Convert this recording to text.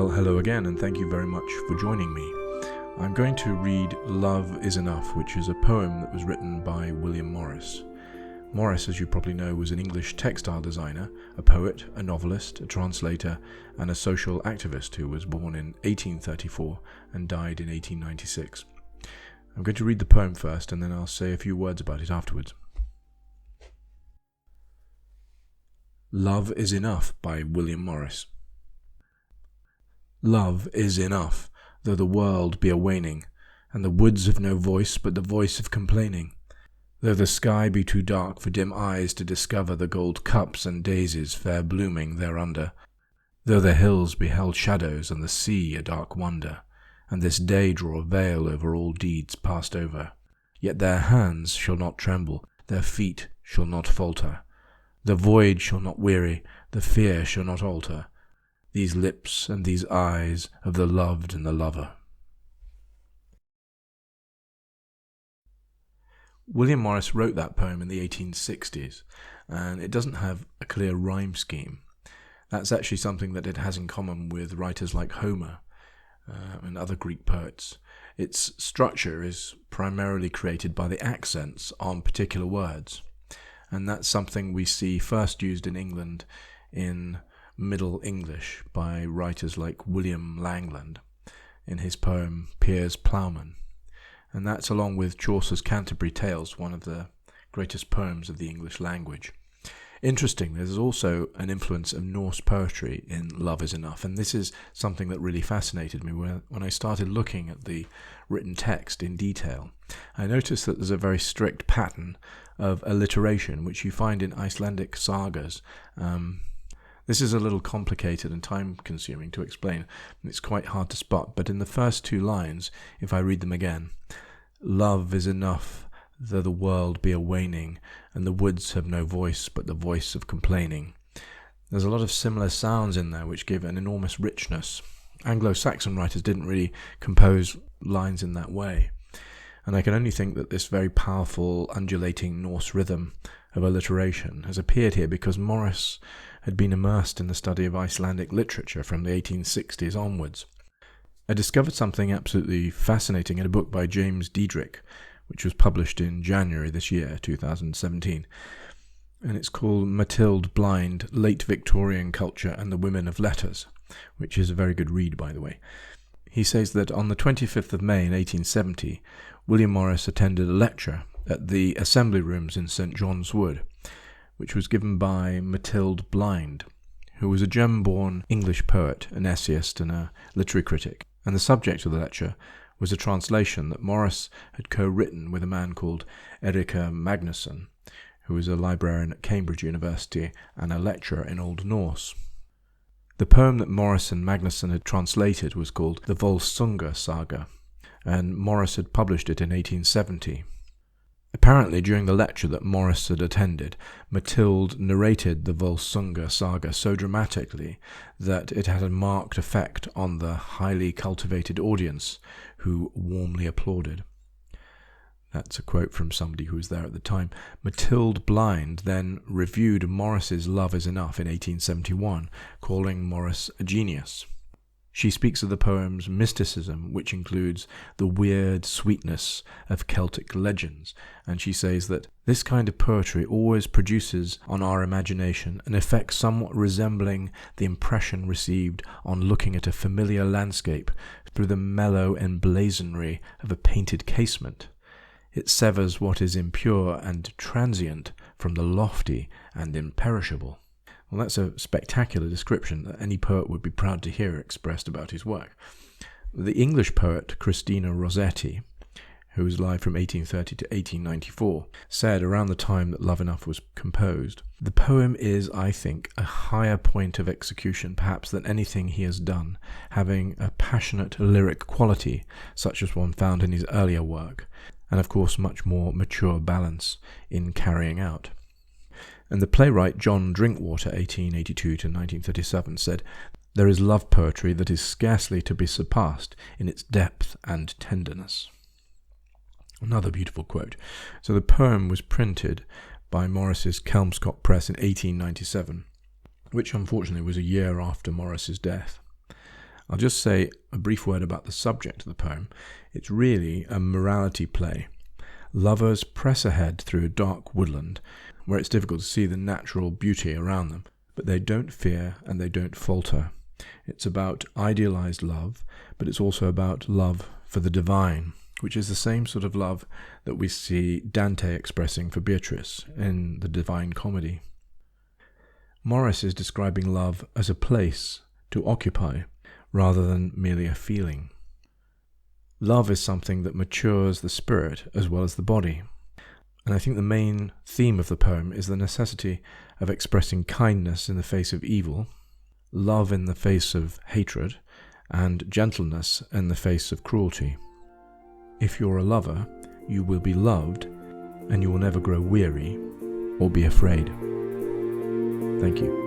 Well, hello again, and thank you very much for joining me. I'm going to read Love is Enough, which is a poem that was written by William Morris. Morris, as you probably know, was an English textile designer, a poet, a novelist, a translator, and a social activist who was born in 1834 and died in 1896. I'm going to read the poem first, and then I'll say a few words about it afterwards. Love is Enough by William Morris. Love is enough, though the world be a waning, and the woods have no voice but the voice of complaining. Though the sky be too dark for dim eyes to discover the gold cups and daisies fair blooming thereunder, though the hills be held shadows and the sea a dark wonder, and this day draw a veil over all deeds passed over, yet their hands shall not tremble, their feet shall not falter, the void shall not weary, the fear shall not alter, these lips and these eyes of the loved and the lover. William Morris wrote that poem in the 1860s, and it doesn't have a clear rhyme scheme. That's actually something that it has in common with writers like Homer and other Greek poets. Its structure is primarily created by the accents on particular words, and that's something we see first used in England in Middle English by writers like William Langland in his poem Piers Plowman. And that's along with Chaucer's Canterbury Tales, one of the greatest poems of the English language. Interesting, there's also an influence of Norse poetry in Love is Enough, and this is something that really fascinated me when I started looking at the written text in detail. I noticed that there's a very strict pattern of alliteration, which you find in Icelandic sagas. This is a little complicated and time-consuming to explain. It's quite hard to spot, but in the first two lines, if I read them again, love is enough, though the world be a waning, and the woods have no voice but the voice of complaining. There's a lot of similar sounds in there which give an enormous richness. Anglo-Saxon writers didn't really compose lines in that way, and I can only think that this very powerful, undulating Norse rhythm of alliteration has appeared here because Morris had been immersed in the study of Icelandic literature from the 1860s onwards. I discovered something absolutely fascinating in a book by James Diedrich, which was published in January this year, 2017, and it's called Matilde Blind, Late Victorian Culture and the Women of Letters, which is a very good read, by the way. He says that on the 25th of May in 1870, William Morris attended a lecture at the Assembly Rooms in St. John's Wood, which was given by Matilde Blind, who was a German-born English poet, an essayist and a literary critic, and the subject of the lecture was a translation that Morris had co-written with a man called Erika Magnusson, who was a librarian at Cambridge University and a lecturer in Old Norse. The poem that Morris and Magnusson had translated was called the Volsunga Saga, and Morris had published it in 1870. Apparently, during the lecture that Morris had attended, Matilde narrated the Volsunga saga so dramatically that it had a marked effect on the highly cultivated audience, who warmly applauded. That's a quote from somebody who was there at the time. Matilde Blind then reviewed Morris's Love is Enough in 1871, calling Morris a genius. She speaks of the poem's mysticism, which includes the weird sweetness of Celtic legends, and she says that this kind of poetry always produces on our imagination an effect somewhat resembling the impression received on looking at a familiar landscape through the mellow emblazonry of a painted casement. It severs what is impure and transient from the lofty and imperishable. Well, that's a spectacular description that any poet would be proud to hear expressed about his work. The English poet Christina Rossetti, who was alive from 1830 to 1894, said around the time that Love Enough was composed, "The poem is, I think, a higher point of execution perhaps than anything he has done, having a passionate lyric quality such as one found in his earlier work, and of course much more mature balance in carrying out." And the playwright John Drinkwater, 1882 to 1937, said, "There is love poetry that is scarcely to be surpassed in its depth and tenderness." Another beautiful quote. So the poem was printed by Morris's Kelmscott Press in 1897, which unfortunately was a year after Morris's death. I'll just say a brief word about the subject of the poem. It's really a morality play. Lovers press ahead through a dark woodland where it's difficult to see the natural beauty around them, but they don't fear and they don't falter. It's about idealized love, but it's also about love for the divine, which is the same sort of love that we see Dante expressing for Beatrice in the Divine Comedy. Morris is describing love as a place to occupy, rather than merely a feeling. Love is something that matures the spirit as well as the body. And I think the main theme of the poem is the necessity of expressing kindness in the face of evil, love in the face of hatred, and gentleness in the face of cruelty. If you're a lover, you will be loved, and you will never grow weary or be afraid. Thank you.